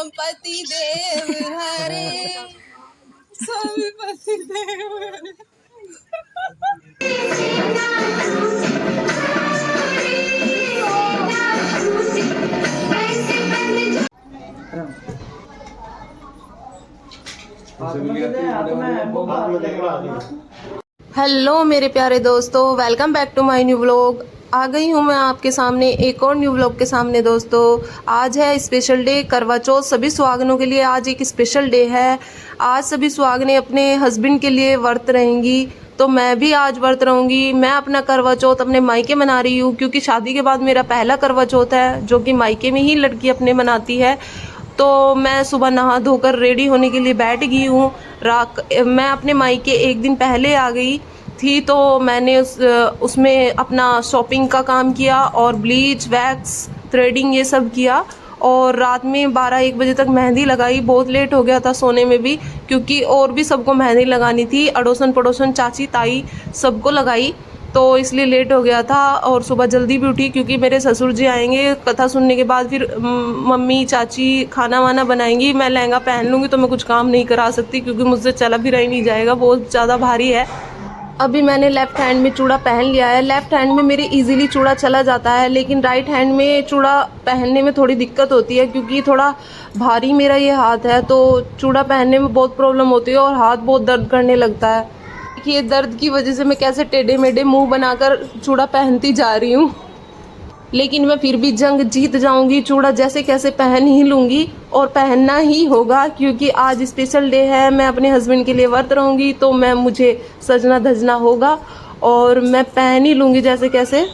पति देव हरे, स्वामी पति देव हरे। हेलो मेरे प्यारे दोस्तों, welcome back to my new vlog. आ गई हूँ मैं आपके सामने एक और न्यू व्लॉग के सामने। दोस्तों आज है स्पेशल डे, करवा चौथ। सभी सुहागनों के लिए आज एक स्पेशल डे है। आज सभी सुहागनें अपने हस्बैंड के लिए व्रत रहेंगी, तो मैं भी आज व्रत रहूँगी। मैं अपना करवा चौथ अपने मायके मना रही हूँ, क्योंकि शादी के बाद मेरा पहला करवा चौथ है, जो कि मायके में ही लड़की अपने मनाती है। तो मैं सुबह नहा धोकर रेडी होने के लिए बैठ गई हूँ। मैं अपने मायके एक दिन पहले आ गई थी, तो मैंने उसमें अपना शॉपिंग का काम किया और ब्लीच, वैक्स, थ्रेडिंग ये सब किया। और रात में 12-1 बजे तक मेहंदी लगाई। बहुत लेट हो गया था सोने में भी, क्योंकि और भी सबको मेहंदी लगानी थी। अड़ोसन पड़ोसन, चाची ताई सबको लगाई, तो इसलिए लेट हो गया था। और सुबह जल्दी भी उठी, क्योंकि मेरे ससुर जी आएंगे कथा सुनने के बाद। फिर मम्मी चाची खाना वाना बनाएंगी। मैं लहंगा पहन लूँगी तो मैं कुछ काम नहीं करा सकती, क्योंकि मुझसे चला फिरा ही नहीं जाएगा, बहुत ज़्यादा भारी है। अभी मैंने लेफ़्ट हैंड में चूड़ा पहन लिया है। लेफ़्ट हैंड में मेरी इजीली चूड़ा चला जाता है, लेकिन राइट हैंड में चूड़ा पहनने में थोड़ी दिक्कत होती है, क्योंकि थोड़ा भारी मेरा ये हाथ है, तो चूड़ा पहनने में बहुत प्रॉब्लम होती है और हाथ बहुत दर्द करने लगता है। ये दर्द की वजह से मैं कैसे टेढ़े मेढ़े मुंह बनाकर चूड़ा पहनती जा रही हूँ, लेकिन मैं फिर भी जंग जीत जाऊंगी। चूड़ा जैसे कैसे पहन ही लूँगी, और पहनना ही होगा, क्योंकि आज स्पेशल डे है। मैं अपने हस्बैंड के लिए व्रत रहूँगी, तो मुझे सजना धजना होगा और मैं पहन ही लूँगी जैसे कैसे।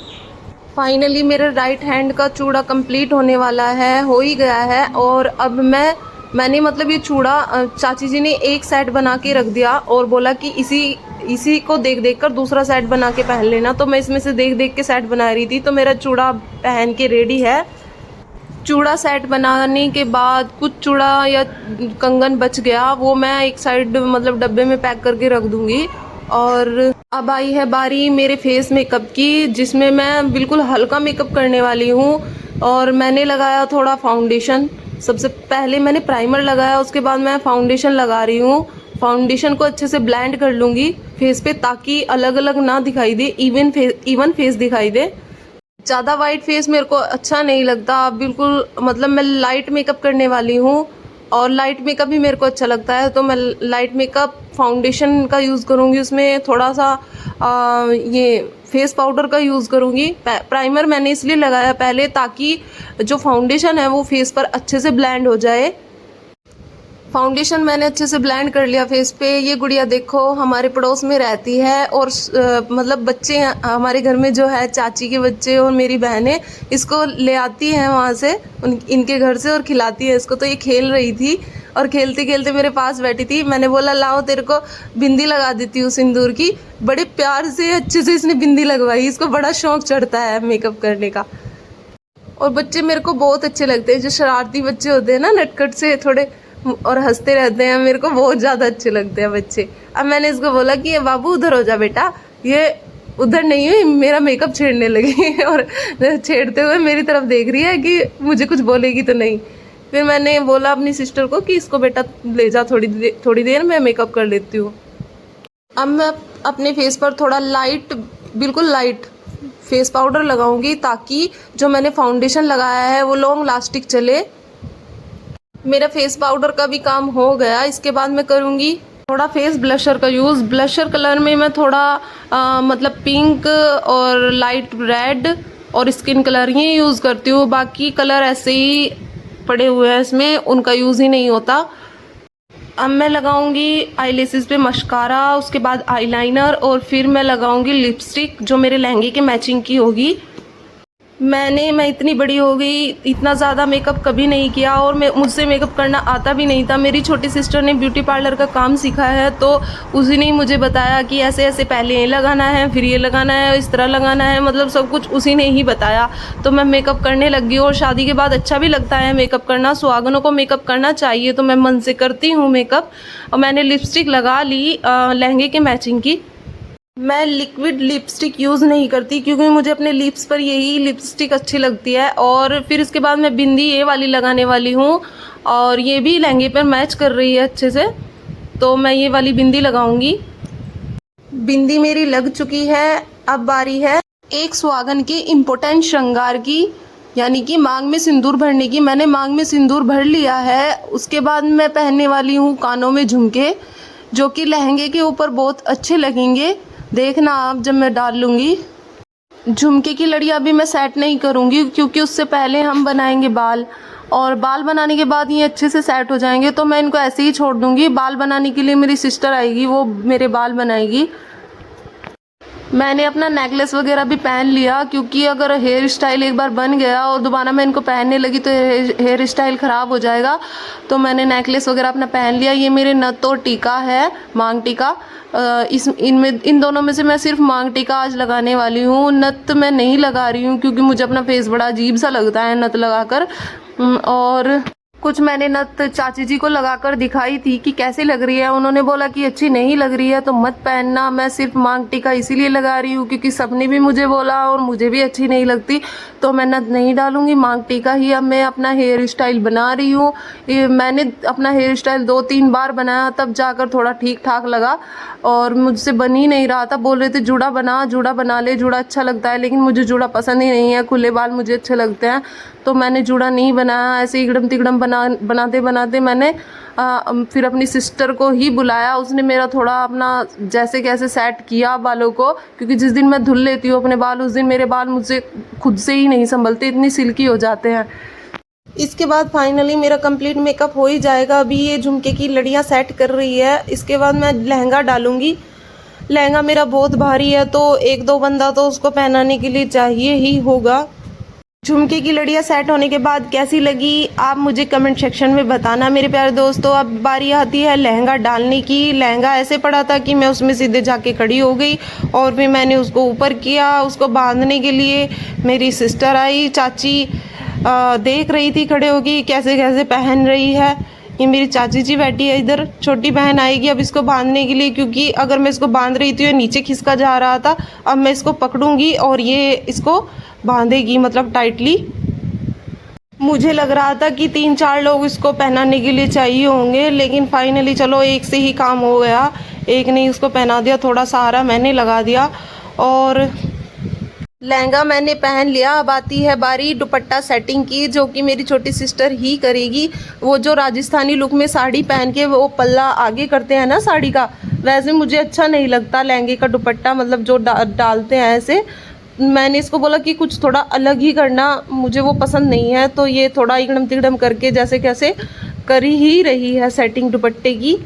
फाइनली मेरा राइट हैंड का चूड़ा कंप्लीट होने वाला है, हो ही गया है। और अब मैंने मतलब ये चूड़ा चाची जी ने एक सेट बना के रख दिया और बोला कि इसी को देख देख कर दूसरा सेट बना के पहन लेना। तो मैं इसमें से देख देख के सेट बना रही थी। तो मेरा चूड़ा पहन के रेडी है। चूड़ा सेट बनाने के बाद कुछ चूड़ा या कंगन बच गया, वो मैं एक साइड मतलब डब्बे में पैक करके रख दूँगी। और अब आई है बारी मेरे फेस मेकअप की, जिसमें मैं बिल्कुल हल्का मेकअप करने वाली हूँ। और मैंने लगाया थोड़ा फाउंडेशन। सबसे पहले मैंने प्राइमर लगाया, उसके बाद मैं फाउंडेशन लगा रही हूँ। फाउंडेशन को अच्छे से ब्लेंड कर लूँगी फेस पे, ताकि अलग अलग ना दिखाई दे, इवन फेस दिखाई दे। ज़्यादा वाइट फेस मेरे को अच्छा नहीं लगता बिल्कुल। मतलब मैं लाइट मेकअप करने वाली हूँ, और लाइट मेकअप ही मेरे को अच्छा लगता है, तो मैं लाइट मेकअप फाउंडेशन का यूज़ करूँगी। उसमें थोड़ा सा ये फेस पाउडर का यूज़ करूँगी। प्राइमर मैंने इसलिए लगाया पहले, ताकि जो फाउंडेशन है वो फेस पर अच्छे से ब्लेंड हो जाए। फाउंडेशन मैंने अच्छे से ब्लेंड कर लिया फेस पे। ये गुड़िया देखो हमारे पड़ोस में रहती है, और मतलब बच्चे हमारे घर में जो है, चाची के बच्चे और मेरी बहनें इसको ले आती हैं वहाँ से, इनके घर से, और खिलाती है इसको। तो ये खेल रही थी और खेलते खेलते मेरे पास बैठी थी। मैंने बोला लाओ तेरे को बिंदी लगा देती हूँ सिंदूर की। बड़े प्यार से अच्छे से इसने बिंदी लगवाई। इसको बड़ा शौक चढ़ता है मेकअप करने का। और बच्चे मेरे को बहुत अच्छे लगते हैं, जो शरारती बच्चे होते हैं ना, नटखट से थोड़े और हंसते रहते हैं, मेरे को बहुत ज़्यादा अच्छे लगते हैं बच्चे। अब मैंने इसको बोला कि ये बाबू उधर हो जा बेटा। ये उधर नहीं हुई, मेरा मेकअप छेड़ने लगी और छेड़ते हुए मेरी तरफ देख रही है कि मुझे कुछ बोलेगी तो नहीं। फिर मैंने बोला अपनी सिस्टर को कि इसको बेटा ले जा, थोड़ी देर मैं मेकअप कर लेती हूँ। अब मैं अपने फेस पर थोड़ा लाइट, बिल्कुल लाइट फेस पाउडर लगाऊंगी, ताकि जो मैंने फाउंडेशन लगाया है वो लॉन्ग लास्टिक चले। मेरा फेस पाउडर का भी काम हो गया। इसके बाद मैं करूँगी थोड़ा फेस ब्लशर का यूज़। ब्लशर कलर में मैं थोड़ा मतलब पिंक और लाइट रेड और स्किन कलर ये यूज़ करती हूँ। बाकी कलर ऐसे ही पड़े हुए हैं इसमें, उनका यूज़ ही नहीं होता। अब मैं लगाऊंगी आईलैशेस पे मस्कारा, उसके बाद आईलाइनर, और फिर मैं लगाऊंगी लिपस्टिक, जो मेरे लहंगे के मैचिंग की होगी। मैं इतनी बड़ी हो गई, इतना ज़्यादा मेकअप कभी नहीं किया, और मुझसे मेकअप करना आता भी नहीं था। मेरी छोटी सिस्टर ने ब्यूटी पार्लर का काम सीखा है, तो उसी ने ही मुझे बताया कि ऐसे ऐसे पहले ये लगाना है, फिर ये लगाना है, इस तरह लगाना है, मतलब सब कुछ उसी ने ही बताया। तो मैं मेकअप करने लग गई, और शादी के बाद अच्छा भी लगता है मेकअप करना। सुहागनों को मेकअप करना चाहिए, तो मैं मन से करती हूँ मेकअप। और मैंने लिपस्टिक लगा ली लहंगे के मैचिंग की। मैं लिक्विड लिपस्टिक यूज़ नहीं करती, क्योंकि मुझे अपने लिप्स पर यही लिपस्टिक अच्छी लगती है। और फिर इसके बाद मैं बिंदी ये वाली लगाने वाली हूँ, और ये भी लहंगे पर मैच कर रही है अच्छे से। तो मैं ये वाली बिंदी लगाऊंगी। बिंदी मेरी लग चुकी है। अब बारी है एक सुहागन के इम्पोर्टेंट श्रृंगार की, यानी कि मांग में सिंदूर भरने की। मैंने मांग में सिंदूर भर लिया है। उसके बाद मैं पहनने वाली हूँ कानों में झुमके, जो कि लहंगे के ऊपर बहुत अच्छे लगेंगे। देखना आप जब मैं डाल लूँगी। झुमके की लड़ी अभी मैं सेट नहीं करूँगी, क्योंकि उससे पहले हम बनाएंगे बाल, और बाल बनाने के बाद ये अच्छे से सेट हो जाएंगे। तो मैं इनको ऐसे ही छोड़ दूँगी। बाल बनाने के लिए मेरी सिस्टर आएगी, वो मेरे बाल बनाएगी। मैंने अपना नेकलेस वगैरह भी पहन लिया, क्योंकि अगर हेयर स्टाइल एक बार बन गया और दोबारा मैं इनको पहनने लगी तो हेयर स्टाइल ख़राब हो जाएगा। तो मैंने नेकलेस वगैरह अपना पहन लिया। ये मेरे नथ और टीका है, मांग टीका। इन दोनों में से मैं सिर्फ मांग टीका आज लगाने वाली हूँ। नथ मैं नहीं लगा रही हूँ, क्योंकि मुझे अपना फेस बड़ा अजीब सा लगता है नथ लगाकर। और कुछ मैंने नथ चाची जी को लगाकर दिखाई थी कि कैसे लग रही है। उन्होंने बोला कि अच्छी नहीं लग रही है तो मत पहनना। मैं सिर्फ मांग टीका इसीलिए लगा रही हूँ क्योंकि सबने भी मुझे बोला और मुझे भी अच्छी नहीं लगती, तो मैं नथ नहीं डालूंगी, मांग टीका ही। अब मैं अपना हेयर स्टाइल बना रही हूँ। मैंने अपना हेयर स्टाइल 2-3 बार बनाया, तब जाकर थोड़ा ठीक ठाक लगा, और मुझसे बन ही नहीं रहा था। बोल रहे थे जूड़ा बना ले, जूड़ा अच्छा लगता है, लेकिन मुझे जूड़ा पसंद ही नहीं है। खुले बाल मुझे अच्छे लगते हैं, तो मैंने जूड़ा नहीं बनाया। ऐसे इगड़म तिगड़म बनाते बनाते मैंने फिर अपनी सिस्टर को ही बुलाया। उसने मेरा थोड़ा अपना जैसे कैसे सेट किया बालों को, क्योंकि जिस दिन मैं धुल लेती हूँ अपने बाल, उस दिन मेरे बाल मुझसे खुद से ही नहीं संभलते, इतनी सिल्की हो जाते हैं। इसके बाद फाइनली मेरा कंप्लीट मेकअप हो ही जाएगा। अभी ये झुमके की लड़ियाँ सेट कर रही है। इसके बाद मैं लहंगा डालूँगी। लहंगा मेरा बहुत भारी है, तो 1-2 बंदा तो उसको पहनाने के लिए चाहिए ही होगा। झुमके की लड़ियाँ सेट होने के बाद कैसी लगी आप मुझे कमेंट सेक्शन में बताना मेरे प्यारे दोस्तों। अब बारी आती है लहंगा डालने की। लहंगा ऐसे पड़ा था कि मैं उसमें सीधे जाके खड़ी हो गई, और फिर मैंने उसको ऊपर किया। उसको बांधने के लिए मेरी सिस्टर आई, चाची देख रही थी खड़े होगी कैसे कैसे पहन रही है। ये मेरी चाची जी बैठी है इधर। छोटी बहन आएगी अब इसको बांधने के लिए, क्योंकि अगर मैं इसको बांध रही थी ये नीचे खिसका जा रहा था। अब मैं इसको पकड़ूंगी और ये इसको बांधेगी, मतलब टाइटली। मुझे लग रहा था कि 3-4 लोग इसको पहनाने के लिए चाहिए होंगे, लेकिन फाइनली चलो एक से ही काम हो गया। एक ने इसको पहना दिया, थोड़ा सहारा मैंने लगा दिया, और लहंगा मैंने पहन लिया। अब आती है बारी दुपट्टा सेटिंग की, जो कि मेरी छोटी सिस्टर ही करेगी। वो जो राजस्थानी लुक में साड़ी पहन के वो पल्ला आगे करते हैं ना साड़ी का, वैसे मुझे अच्छा नहीं लगता लहंगे का दुपट्टा, मतलब जो डालते हैं ऐसे। मैंने इसको बोला कि कुछ थोड़ा अलग ही करना, मुझे वो पसंद नहीं है। तो ये थोड़ा इगड़म तिगड़म करके जैसे कैसे कर ही रही है सेटिंग दुपट्टे की।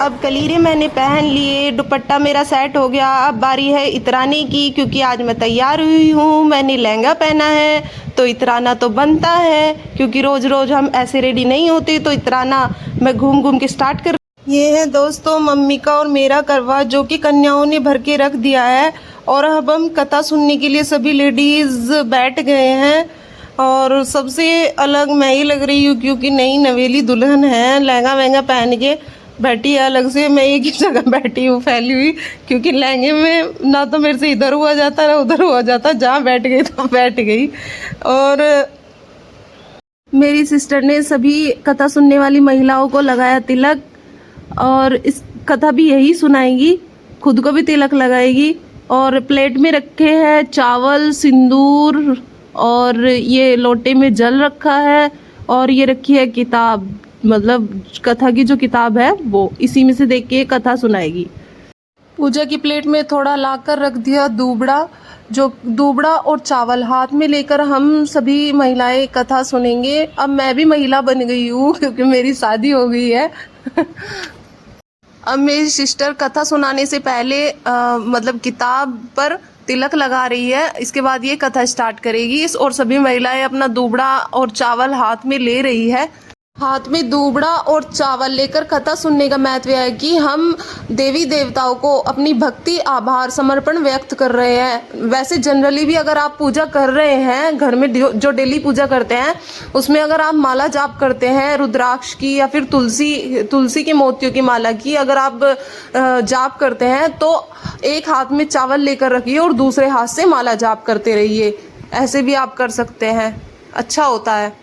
अब कलीरे मैंने पहन लिए, दुपट्टा मेरा सेट हो गया। अब बारी है इतराने की, क्योंकि आज मैं तैयार हुई हूँ। मैंने लहंगा पहना है तो इतराना तो बनता है, क्योंकि रोज़ रोज़ हम ऐसे रेडी नहीं होते। तो इतराना मैं घूम घूम के स्टार्ट कर। ये है दोस्तों मम्मी का और मेरा करवा, जो कि कन्याओं ने भर के रख दिया है। और अब हम कथा सुनने के लिए सभी लेडीज़ बैठ गए हैं, और सबसे अलग मैं ही लग रही हूँ, क्योंकि नई नवेली दुल्हन है, लहंगा वहंगा पहन के बैठी है अलग से। मैं एक ही जगह बैठी हूँ फैली हुई, क्योंकि लहंगे में ना तो मेरे से इधर हुआ जाता ना उधर हुआ जाता, जहाँ बैठ गई तो बैठ गई। और मेरी सिस्टर ने सभी कथा सुनने वाली महिलाओं को लगाया तिलक, और इस कथा भी यही सुनाएगी, खुद को भी तिलक लगाएगी। और प्लेट में रखे हैं चावल, सिंदूर, और ये लोटे में जल रखा है, और ये रखी है किताब, मतलब कथा की जो किताब है वो, इसी में से देख के कथा सुनाएगी। पूजा की प्लेट में थोड़ा लाकर रख दिया दूबड़ा और चावल हाथ में लेकर हम सभी महिलाएं कथा सुनेंगे। अब मैं भी महिला बन गई हूँ, क्योंकि मेरी शादी हो गई है। अब मेरी सिस्टर कथा सुनाने से पहले मतलब किताब पर तिलक लगा रही है। इसके बाद ये कथा स्टार्ट करेगी, और सभी महिलाएं अपना दूबड़ा और चावल हाथ में ले रही है। हाथ में दूबड़ा और चावल लेकर कथा सुनने का महत्व है कि हम देवी देवताओं को अपनी भक्ति, आभार, समर्पण व्यक्त कर रहे हैं। वैसे जनरली भी अगर आप पूजा कर रहे हैं घर में, जो डेली पूजा करते हैं, उसमें अगर आप माला जाप करते हैं रुद्राक्ष की या फिर तुलसी के मोतियों की माला की अगर आप जाप करते हैं, तो एक हाथ में चावल लेकर रखिए और दूसरे हाथ से माला जाप करते रहिए। ऐसे भी आप कर सकते हैं, अच्छा होता है।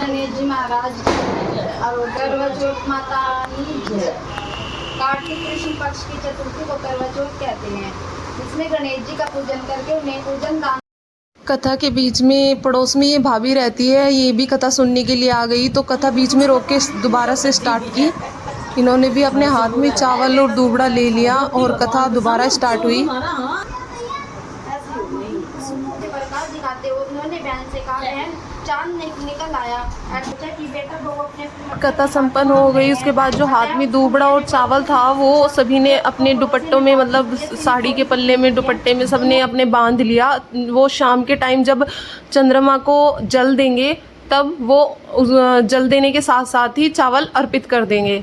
गणेश जी महाराज और करवा चौथ माता रानी जय। कार्तिक कृष्ण पक्ष की चतुर्थी को करवा चौथ कहते हैं। इसमें गणेश जी का पूजन करके उन्हें पूजन दान। कथा के बीच में पड़ोस में ये भाभी रहती है, ये भी कथा सुनने के लिए आ गई, तो कथा बीच में रोक के दोबारा से स्टार्ट की। इन्होंने भी अपने हाथ में चावल और दूबड़ा ले लिया और कथा दोबारा स्टार्ट हुई। प्रकाश दिखाते हुए उन्होंने बहन से कहा, बहन चांद निकल आया। अच्छा कि बेटा वो अपने कथा संपन्न हो गई। उसके बाद जो हाथ में दूबड़ा और चावल था वो सभी ने अपने दुपट्टों में, मतलब साड़ी के पल्ले में, दुपट्टे में सबने अपने बांध लिया। वो शाम के टाइम जब चंद्रमा को जल देंगे तब वो जल देने के साथ साथ ही चावल अर्पित कर देंगे।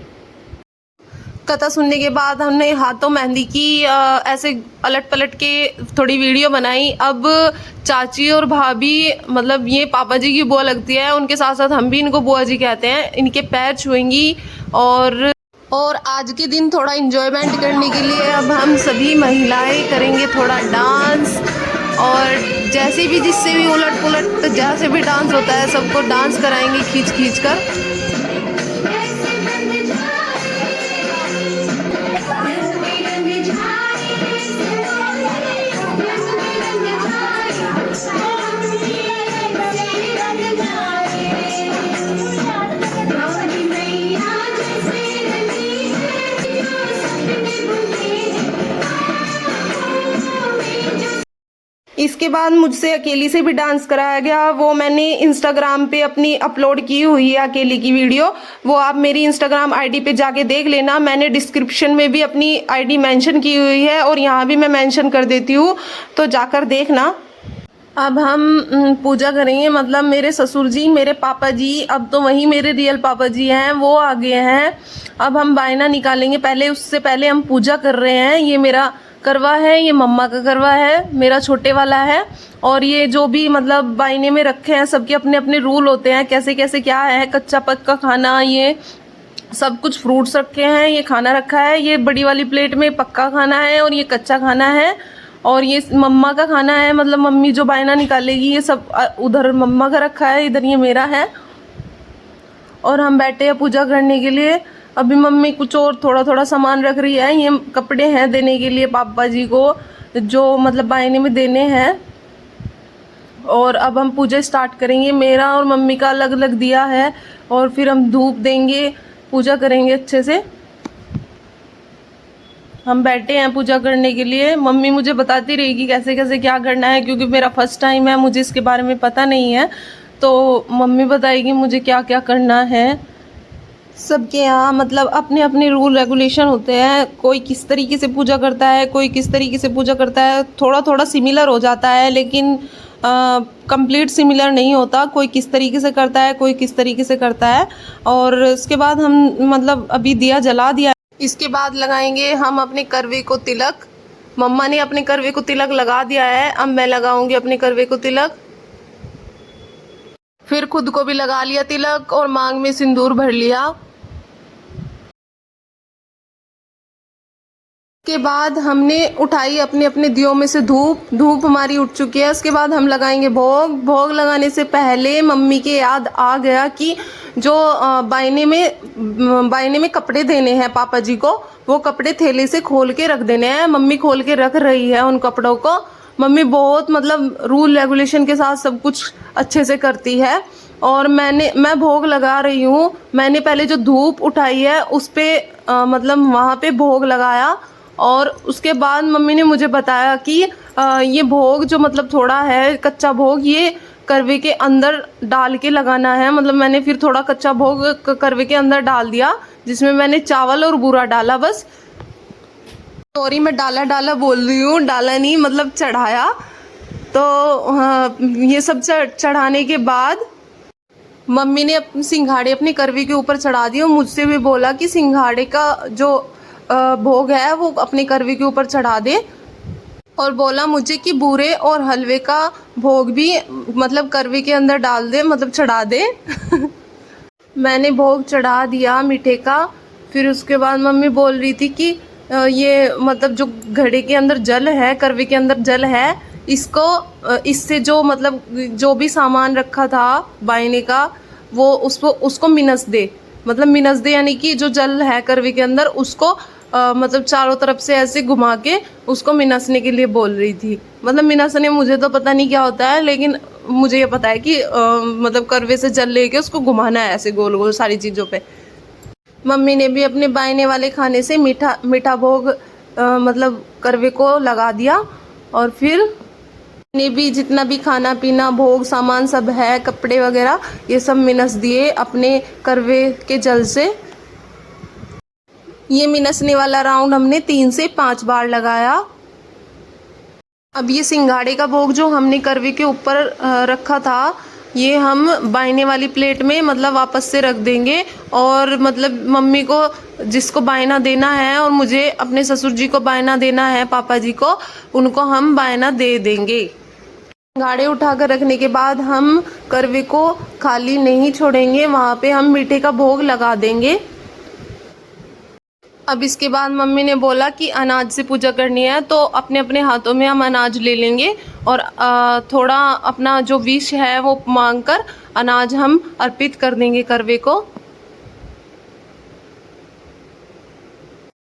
कथा सुनने के बाद हमने हाथों मेहंदी की ऐसे पलट पलट के थोड़ी वीडियो बनाई। अब चाची और भाभी, मतलब ये पापा जी की बुआ लगती है, उनके साथ साथ हम भी इनको बुआ जी कहते हैं, इनके पैर छुएंगी। और आज के दिन थोड़ा इन्जॉयमेंट करने के लिए अब हम सभी महिलाएं करेंगे थोड़ा डांस। और जैसे भी जिससे भी उलट पुलट जैसे भी डांस होता है सबको डांस कराएंगे खींच खींच कर। इसके बाद मुझसे अकेली से भी डांस कराया गया। वो मैंने इंस्टाग्राम पे अपनी अपलोड की हुई है अकेली की वीडियो, वो आप मेरी इंस्टाग्राम आईडी पे जाके देख लेना। मैंने डिस्क्रिप्शन में भी अपनी आईडी मेंशन की हुई है और यहाँ भी मैं मेंशन कर देती हूँ, तो जाकर देखना। अब हम पूजा करेंगे, मतलब मेरे ससुर जी, मेरे पापा जी, अब तो वही मेरे रियल पापा जी हैं, वो आ गए हैं। अब हम बायना निकालेंगे, पहले उससे पहले हम पूजा कर रहे हैं। ये मेरा करवा है, ये मम्मा का करवा है, मेरा छोटे वाला है। और ये जो भी मतलब बायने में रखे हैं सबके अपने अपने रूल होते हैं, कैसे कैसे क्या है, कच्चा पक्का खाना, ये सब कुछ फ्रूट्स रखे हैं, ये खाना रखा है, ये बड़ी वाली प्लेट में पक्का खाना है और ये कच्चा खाना है। और ये मम्मा का खाना है, मतलब मम्मी जो बायना निकालेगी, ये सब उधर मम्मा का रखा है, इधर ये मेरा है। और हम बैठे हैं पूजा करने के लिए। अभी मम्मी कुछ और थोड़ा थोड़ा सामान रख रही है, ये कपड़े हैं देने के लिए पापा जी को, जो मतलब बायने में देने हैं। और अब हम पूजा स्टार्ट करेंगे। मेरा और मम्मी का अलग अलग दिया है और फिर हम धूप देंगे, पूजा करेंगे अच्छे से। हम बैठे हैं पूजा करने के लिए। मम्मी मुझे बताती रहेगी कैसे कैसे क्या करना है, क्योंकि मेरा फर्स्ट टाइम है, मुझे इसके बारे में पता नहीं है, तो मम्मी बताएगी मुझे क्या क्या करना है। सबके यहाँ मतलब अपने अपने रूल रेगुलेशन होते हैं, कोई किस तरीके से पूजा करता है, कोई किस तरीके से पूजा करता है। थोड़ा थोड़ा सिमिलर हो जाता है लेकिन कंप्लीट सिमिलर नहीं होता, कोई किस तरीके से करता है, कोई किस तरीके से करता है। और उसके बाद हम मतलब अभी दिया जला दिया, इसके बाद लगाएंगे हम अपने करवे को तिलक। मम्मा ने अपने करवे को तिलक लगा दिया है, अब मैं लगाऊंगी अपने करवे को तिलक। फिर खुद को भी लगा लिया तिलक और मांग में सिंदूर भर लिया। के बाद हमने उठाई अपने अपने दियों में से धूप हमारी उठ चुकी है। उसके बाद हम लगाएंगे भोग लगाने से पहले मम्मी के याद आ गया कि जो बायने में कपड़े देने हैं पापा जी को, वो कपड़े थैले से खोल के रख देने हैं। मम्मी खोल के रख रही है उन कपड़ों को। मम्मी बहुत मतलब रूल रेगुलेशन के साथ सब कुछ अच्छे से करती है। और मैं भोग लगा रही हूँ। मैंने पहले जो धूप उठाई है उस पर मतलब वहाँ पे भोग लगाया और उसके बाद मम्मी ने मुझे बताया कि ये भोग जो मतलब थोड़ा है कच्चा भोग, ये करवे के अंदर डाल के लगाना है। मतलब मैंने फिर थोड़ा कच्चा भोग करवे के अंदर डाल दिया, जिसमें मैंने चावल और बूरा डाला बस। सॉरी मैं डाला बोल रही हूँ, डाला नहीं मतलब चढ़ाया। तो ये सब चढ़ाने के बाद मम्मी ने सिंघाड़े अपने करवे के ऊपर चढ़ा दिए और मुझसे भी बोला कि सिंघाड़े का जो भोग है वो अपने करवे के ऊपर चढ़ा दे। और बोला मुझे कि बूरे और हलवे का भोग भी मतलब करवे के अंदर डाल दे, मतलब चढ़ा दे। मैंने भोग चढ़ा दिया मीठे का। फिर उसके बाद मम्मी बोल रही थी कि ये मतलब जो घड़े के अंदर जल है, करवे के अंदर जल है, इसको इससे जो मतलब जो भी सामान रखा था बायने का वो उसको मिनस दे, मतलब मिनस दे यानी कि जो जल है करवे के अंदर उसको मतलब चारों तरफ से ऐसे घुमा के उसको मिनसने के लिए बोल रही थी। मतलब मिनसने मुझे तो पता नहीं क्या होता है, लेकिन मुझे ये पता है कि मतलब करवे से जल लेके उसको घुमाना है ऐसे गोल गोल सारी चीज़ों पे। मम्मी ने भी अपने बायने वाले खाने से मीठा भोग मतलब करवे को लगा दिया, और फिर ने भी जितना भी खाना पीना भोग सामान सब है, कपड़े वगैरह, ये सब मिनस दिए अपने करवे के जल से। ये मिनसने वाला राउंड हमने 3 से 5 बार लगाया। अब ये सिंघाड़े का भोग जो हमने करवे के ऊपर रखा था, ये हम बायने वाली प्लेट में मतलब वापस से रख देंगे, और मतलब मम्मी को जिसको बायना देना है और मुझे अपने ससुर जी को बायना देना है, पापा जी को, उनको हम बायना दे देंगे। सिंघाड़े उठाकर रखने के बाद हम करवे को खाली नहीं छोड़ेंगे, वहाँ पे हम मीठे का भोग लगा देंगे। अब इसके बाद मम्मी ने बोला कि अनाज से पूजा करनी है, तो अपने अपने हाथों में हम अनाज ले लेंगे और थोड़ा अपना जो विश है वो मांगकर अनाज हम अर्पित कर देंगे करवे को।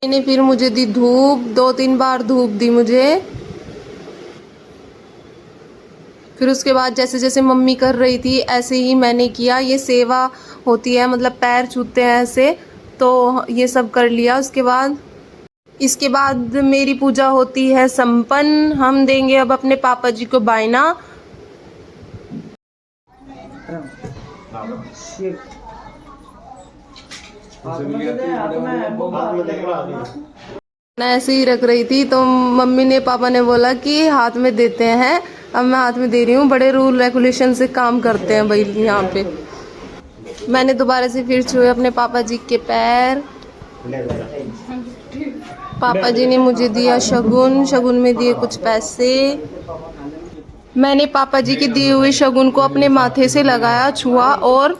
मैंने फिर मुझे दी धूप, 2-3 बार धूप दी मुझे। फिर उसके बाद जैसे जैसे मम्मी कर रही थी ऐसे ही मैंने किया। ये सेवा होती है, मतलब पैर छूते हैं ऐसे, तो ये सब कर लिया। इसके बाद मेरी पूजा होती है संपन्न। हम देंगे अब अपने पापा जी को बायना। मैं ऐसे ही रख रही थी तो मम्मी ने पापा ने बोला कि हाथ में देते हैं। अब मैं हाथ में दे रही हूँ। बड़े रूल रेगुलेशन से काम करते हैं भाई यहाँ पे। मैंने दोबारा से फिर छुए अपने पापा जी के पैर। पापा जी ने मुझे दिया शगुन में दिए कुछ पैसे। मैंने पापा जी के दिए हुए शगुन को अपने माथे से लगाया, छुआ, और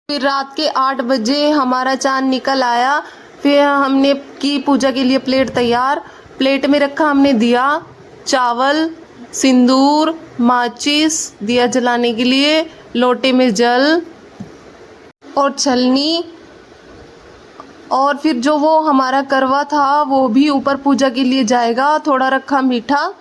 फिर रात के 8 बजे हमारा चांद निकल आया। फिर हमने की पूजा के लिए प्लेट तैयार। प्लेट में रखा हमने दिया, चावल, सिंदूर, माचिस, दिया जलाने के लिए, लोटे में जल और छलनी, और फिर जो वो हमारा करवा था वो भी ऊपर पूजा के लिए जाएगा। थोड़ा रखा मीठा।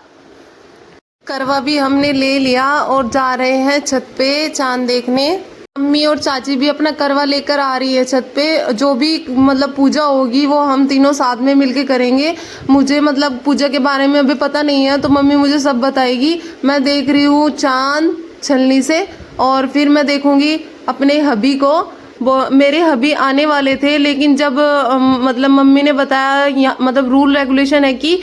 करवा भी हमने ले लिया और जा रहे हैं छत पे चांद देखने। मम्मी और चाची भी अपना करवा लेकर आ रही है छत पे। जो भी मतलब पूजा होगी वो हम तीनों साथ में मिलके करेंगे। मुझे मतलब पूजा के बारे में अभी पता नहीं है, तो मम्मी मुझे सब बताएगी। मैं देख रही हूँ चांद छलनी से, और फिर मैं देखूंगी अपने हबी को। वो मेरे हबी आने वाले थे, लेकिन जब मतलब मम्मी ने बताया, मतलब रूल रेगुलेशन है कि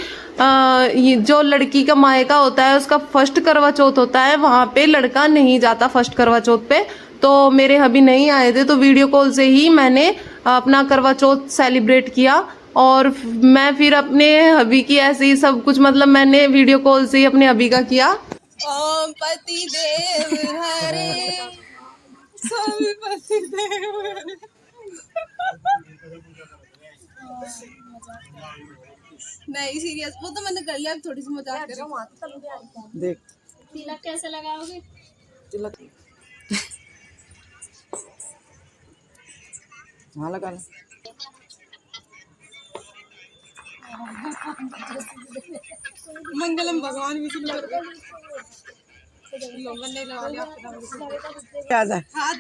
ये जो लड़की का मायका होता है उसका फर्स्ट करवा चौथ होता है, वहाँ पे लड़का नहीं जाता फर्स्ट करवा चौथ पे। तो मेरे हबी नहीं आए थे, तो वीडियो कॉल से ही मैंने अपना करवा चौथ सेलिब्रेट किया। और मैं फिर अपने हबी की ऐसे ही सब कुछ, मतलब मैंने वीडियो कॉल से ही अपने हबी का किया। ओम पति देव हरे, स्वामी पति देव हरे। नहीं सीरियस, वो तो मैंने कर लिया, अब थोड़ी सी मजाक कर रही हूं। देख तिलक कैसे लगाओगे? तिलक हाँ लगा लो। मंगलम भगवान विष्णु नहीं लगा लिया। हाथ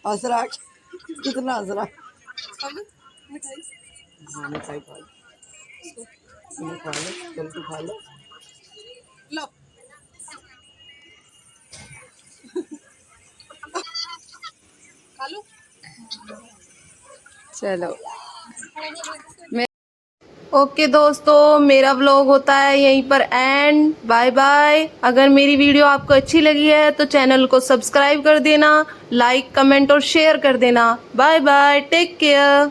असरा कितना असरा। मिठाई हाँ मिठाई खा लो, खा लो, जल्दी खा लो। लो खा लो। चलो ओके दोस्तों, मेरा व्लॉग होता है यहीं पर एंड। Bye bye. अगर मेरी वीडियो आपको अच्छी लगी है तो चैनल को सब्सक्राइब कर देना, लाइक, कमेंट और शेयर कर देना। Bye bye, take care.